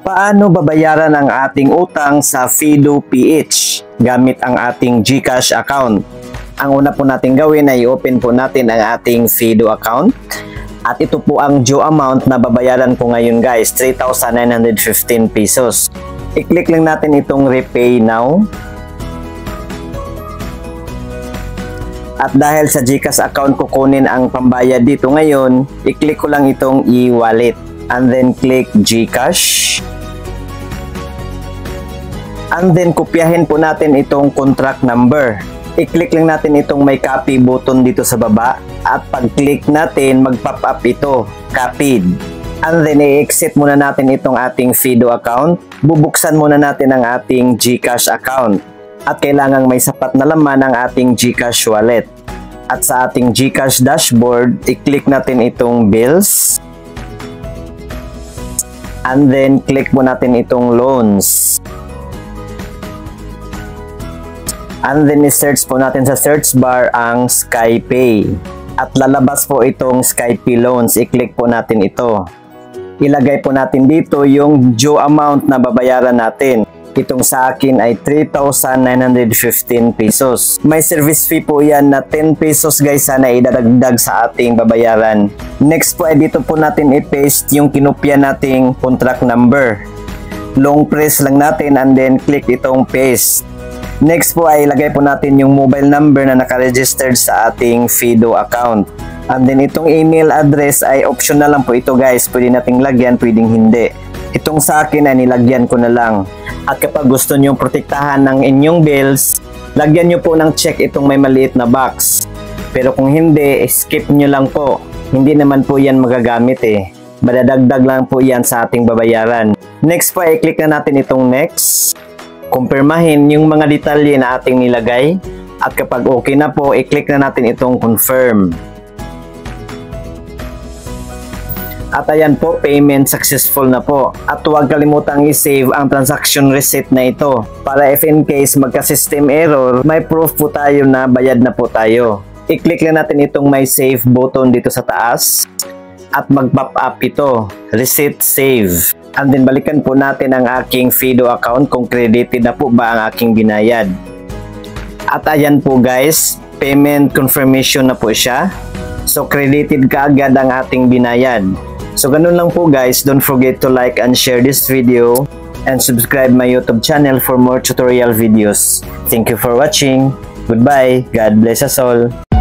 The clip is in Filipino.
Paano babayaran ang ating utang sa Fido PH gamit ang ating GCash account? Ang una po natin gawin ay open po natin ang ating Fido account. At ito po ang due amount na babayaran ko ngayon guys, 3,915 pesos. I-click lang natin itong repay now. At dahil sa GCash account kukunin ang pambayad dito ngayon, i-click ko lang itong e-wallet. And then click GCash. And then kopyahin po natin itong contract number. I-click lang natin itong may copy button dito sa baba. At pag-click natin, mag-pop up ito, copied. And then i-exit muna natin itong ating Fido account. Bubuksan muna natin ang ating GCash account. At kailangang may sapat na laman ang ating GCash wallet. At sa ating GCash dashboard, i-click natin itong bills. And then click mo natin itong loans. And then i-search po natin sa search bar ang SkyPay. At lalabas po itong SkyPay loans. I-click po natin ito. Ilagay po natin dito yung due amount na babayaran natin. Itong sa akin ay 3,915 pesos. May service fee po yan na 10 pesos guys, sana idadagdag sa ating babayaran. Next po ay dito po natin i-paste yung kinopya nating contract number. Long press lang natin and then click itong paste. Next po ay ilagay po natin yung mobile number na nakaregistered sa ating Fido account. And then itong email address ay optional lang po ito guys. Pwede nating lagyan, pwedeng hindi. Itong sa akin ay nilagyan ko na lang. At kapag gusto nyo protektahan ng inyong bills, lagyan nyo po ng check itong may maliit na box. Pero kung hindi, skip nyo lang po. Hindi naman po yan magagamit eh. Madadagdag lang po yan sa ating babayaran. Next po ay click na natin itong next. Kumpirmahin yung mga detalye na ating nilagay. At kapag okay na po, i-click na natin itong confirm. At ayan po, payment successful na po. At huwag kalimutang i-save ang transaction receipt na ito. Para if in case magka-system error, may proof po tayo na bayad na po tayo. I-click lang natin itong may save button dito sa taas. At mag-pop up ito, receipt save. And then balikan po natin ang aking Fido account kung credited na po ba ang aking binayad. At ayan po guys, payment confirmation na po siya. So credited kaagad ang ating binayad. So ganun lang po guys, don't forget to like and share this video and subscribe my YouTube channel for more tutorial videos. Thank you for watching. Goodbye. God bless us all.